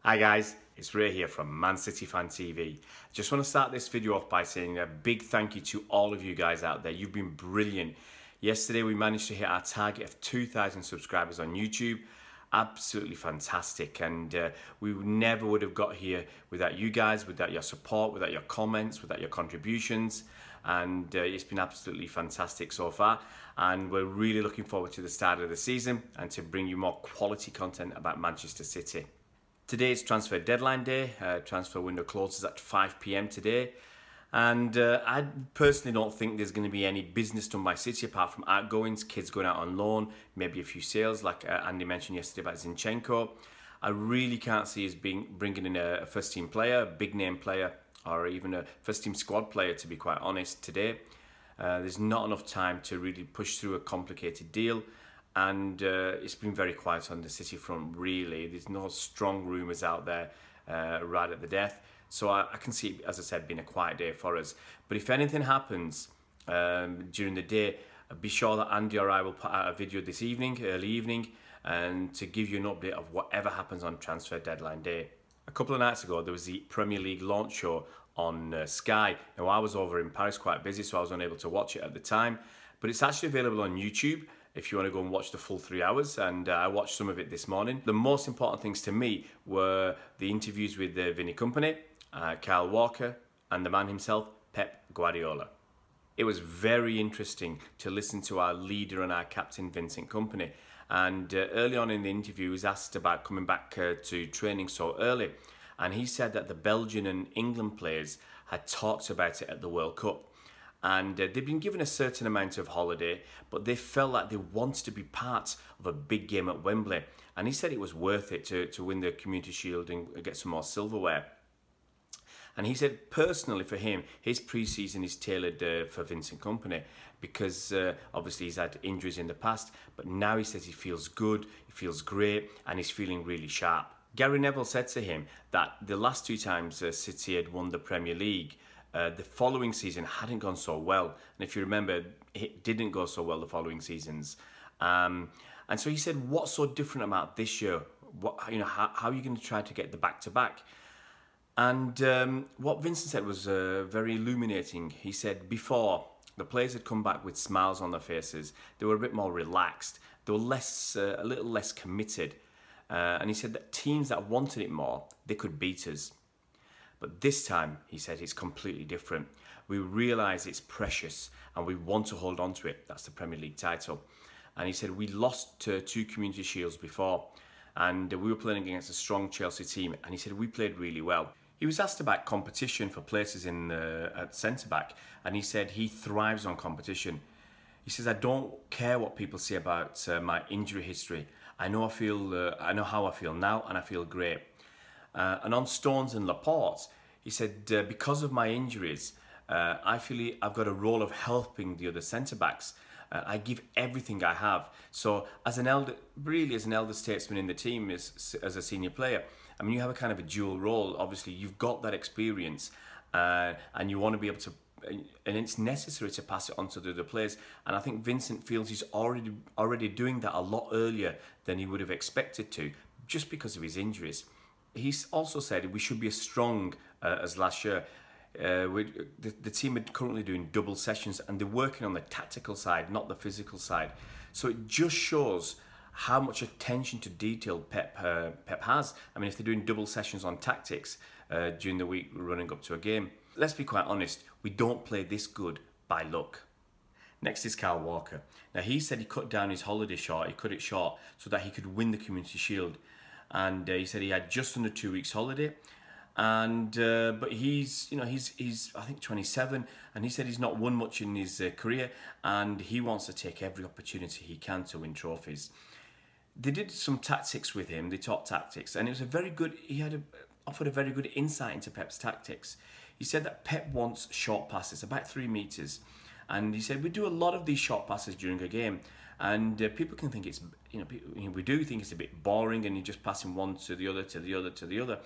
Hi guys, it's Ray here from Man City Fan TV. Just want to start this video off by saying a big thank you to all of you guys out there. You've been brilliant. Yesterday we managed to hit our target of 2,000 subscribers on YouTube. Absolutely fantastic, and we never would have got here without you guys, without your support, without your comments, without your contributions, and it's been absolutely fantastic so far, and we're really looking forward to the start of the season and to bring you more quality content about Manchester City. Today is transfer deadline day. Transfer window closes at 5 PM today, and I personally don't think there's going to be any business done by City apart from outgoings, kids going out on loan, maybe a few sales like Andy mentioned yesterday about Zinchenko. I really can't see us bringing in a first team player, a big name player, or even a first team squad player, to be quite honest, today. There's not enough time to really push through a complicated deal. And it's been very quiet on the City front, really. There's no strong rumours out there right at the death. So I can see, as I said, being a quiet day for us. But if anything happens during the day, be sure that Andy or I will put out a video this evening, early evening, and to give you an update of whatever happens on transfer deadline day. A couple of nights ago, there was the Premier League launch show on Sky. Now, I was over in Paris quite busy, so I was unable to watch it at the time. But it's actually available on YouTube if you want to go and watch the full 3 hours, and I watched some of it this morning. The most important things to me were the interviews with Vincent Kompany, Kyle Walker, and the man himself, Pep Guardiola. It was very interesting to listen to our leader and our captain, Vincent Kompany. And early on in the interview, he was asked about coming back to training so early. And he said that the Belgian and England players had talked about it at the World Cup. And they've been given a certain amount of holiday, but they felt like they wanted to be part of a big game at Wembley. And he said it was worth it to win the Community Shield and get some more silverware. And he said personally for him, his pre-season is tailored for Vincent Kompany because obviously he's had injuries in the past, but now he says he feels good, he feels great, and he's feeling really sharp. Gary Neville said to him that the last 2 times City had won the Premier League, the following season hadn't gone so well. And if you remember, it didn't go so well the following seasons. And so he said, what's so different about this year? How are you going to try to get the back-to-back? And what Vincent said was very illuminating. He said before, the players had come back with smiles on their faces. They were a bit more relaxed. They were a little less committed. And he said that teams that wanted it more, they could beat us. But this time, he said, it's completely different. We realise it's precious and we want to hold on to it. That's the Premier League title. And he said, we lost 2 Community Shields before and we were playing against a strong Chelsea team. And he said, we played really well. He was asked about competition for places at centre-back, and he said he thrives on competition. He says, I don't care what people say about my injury history. I know how I feel now, and I feel great. And on Stones and Laporte, he said, because of my injuries, I feel I've got a role of helping the other centre-backs. I give everything I have. So as an elder statesman in the team, as a senior player, I mean, you have a kind of a dual role. Obviously, you've got that experience and you want to be able to, and it's necessary to pass it on to the other players. And I think Vincent feels he's already doing that a lot earlier than he would have expected to, just because of his injuries. He's also said we should be as strong as last year. The team are currently doing double sessions and they're working on the tactical side, not the physical side. So it just shows how much attention to detail Pep has. I mean, if they're doing double sessions on tactics during the week running up to a game, let's be quite honest, we don't play this good by luck. Next is Kyle Walker. Now, he said he cut down his holiday short, he cut it short so that he could win the Community Shield. And he said he had just under 2 weeks holiday, and but he's I think 27, and he said he's not won much in his career, and he wants to take every opportunity he can to win trophies. They did some tactics with him. They taught tactics, and it was a very good. He offered a very good insight into Pep's tactics. He said that Pep wants short passes, about 3 meters, and he said we do a lot of these short passes during a game. And people can think it's, we do think it's a bit boring and you're just passing one to the other, to the other, to the other.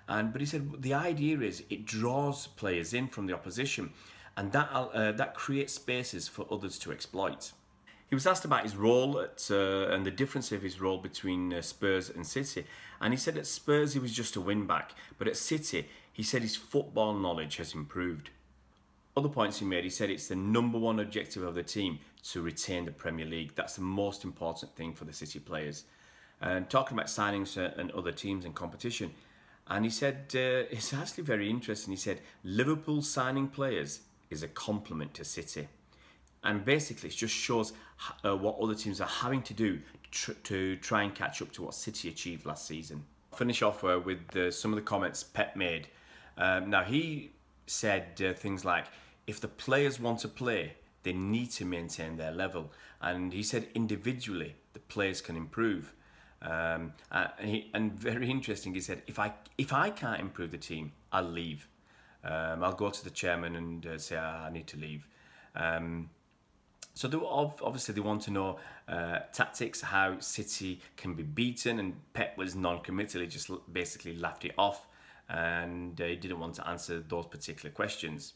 But he said the idea is it draws players in from the opposition and that creates spaces for others to exploit. He was asked about his role and the difference of his role between Spurs and City, and he said at Spurs he was just a win-back, but at City he said his football knowledge has improved. Other points he made, he said it's the #1 objective of the team to retain the Premier League. That's the most important thing for the City players. And talking about signings and other teams and competition, and he said, it's actually very interesting, he said, Liverpool signing players is a compliment to City. And basically it just shows what other teams are having to do to try and catch up to what City achieved last season. I'll finish off with some of the comments Pep made. Now he said things like, if the players want to play, they need to maintain their level. And he said individually, the players can improve. And very interesting, he said, if I can't improve the team, I'll leave. I'll go to the chairman and say I need to leave. So obviously they want to know tactics, how City can be beaten, and Pep was non-committal. He just basically laughed it off, and he didn't want to answer those particular questions.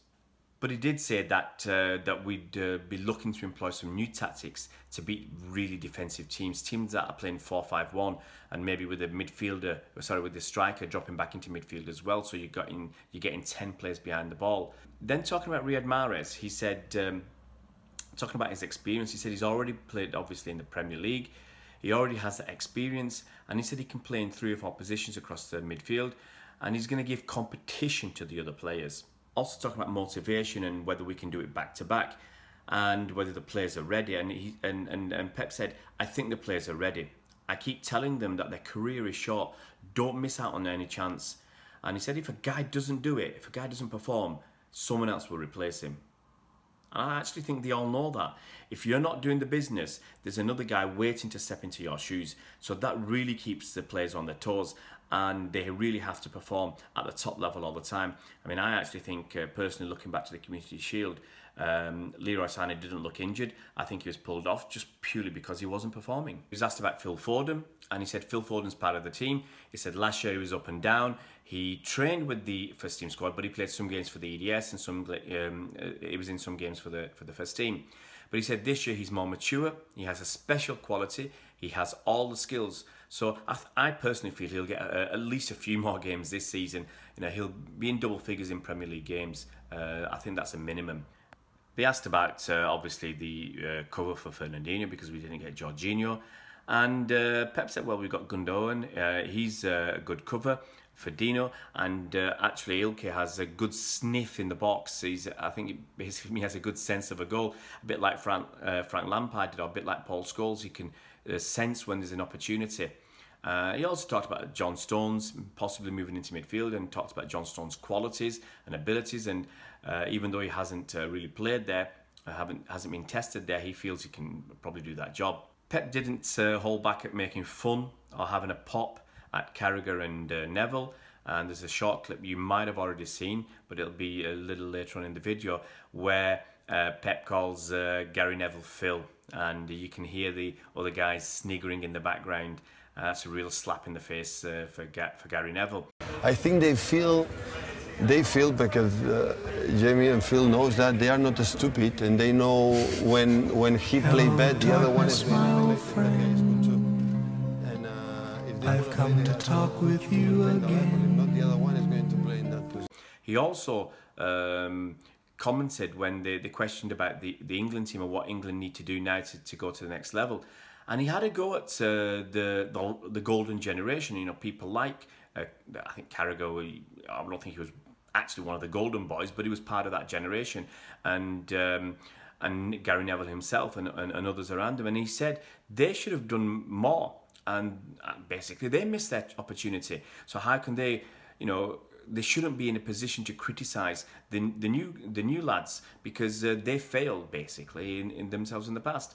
But he did say that we'd be looking to employ some new tactics to beat really defensive teams that are playing 4-5-1, and maybe with with the striker dropping back into midfield as well. So you're getting 10 players behind the ball. Then talking about Riyad Mahrez, he said, talking about his experience, he said he's already played obviously in the Premier League. He already has that experience, and he said he can play in 3 or 4 positions across the midfield, and he's going to give competition to the other players. Also talking about motivation and whether we can do it back to back, and whether the players are ready. And Pep said, I think the players are ready. I keep telling them that their career is short. Don't miss out on any chance. And he said, if a guy doesn't do it, if a guy doesn't perform, someone else will replace him. And I actually think they all know that. If you're not doing the business, there's another guy waiting to step into your shoes. So that really keeps the players on their toes, and they really have to perform at the top level all the time. I mean, I actually think, personally, looking back to the Community Shield, Leroy Sané didn't look injured. I think he was pulled off just purely because he wasn't performing. He was asked about Phil Foden, and he said Phil Foden's part of the team. He said last year he was up and down. He trained with the first team squad, but he played some games for the EDS and he was in some games for the first team. But he said this year he's more mature. He has a special quality. He has all the skills. So I personally feel he'll get at least a few more games this season. You know, he'll be in double figures in Premier League games. I think that's a minimum. They asked about obviously the cover for Fernandinho because we didn't get Jorginho, and Pep said, well, we've got Gundogan. He's a good cover for Dino, and actually Ilkay has a good sniff in the box. I think he has a good sense of a goal, a bit like Frank Lampard did, or a bit like Paul Scholes. He can sense when there's an opportunity. He also talked about John Stones possibly moving into midfield, and talked about John Stones' qualities and abilities. And even though he hasn't really played there, hasn't been tested there, he feels he can probably do that job. Pep didn't hold back at making fun or having a pop at Carragher and Neville. And there's a short clip you might have already seen, but it'll be a little later on in the video, where Pep calls Gary Neville Phil, and you can hear the other guys sniggering in the background. That's a real slap in the face for Gary Neville. I think they feel because Jamie and Phil knows that they are not stupid, and they know when he play bad, the other one is going to play too. And if they I've come to talk with you again. Not the other one is going to play in that position. He also commented when they questioned about the England team and what England need to do now to go to the next level. And he had a go at the golden generation. You know, people like, I think Carragher, I don't think he was actually one of the golden boys, but he was part of that generation. And Gary Neville himself and others around him. And he said they should have done more. And basically they missed that opportunity. So how can they, you know, they shouldn't be in a position to criticise the new lads, because they failed basically in themselves in the past.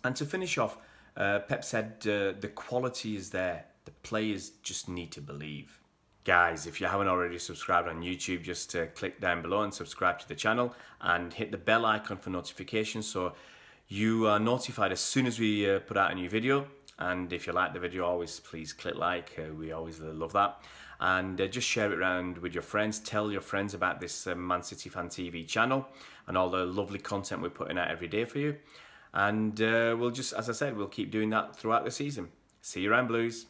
And to finish off, Pep said the quality is there. The players just need to believe. Guys, if you haven't already subscribed on YouTube, just click down below and subscribe to the channel, and hit the bell icon for notifications so you are notified as soon as we put out a new video. And if you like the video, always please click like. We always love that. And just share it around with your friends. Tell your friends about this Man City Fan TV channel and all the lovely content we're putting out every day for you. And we'll just, as I said, we'll keep doing that throughout the season. See you around, Blues.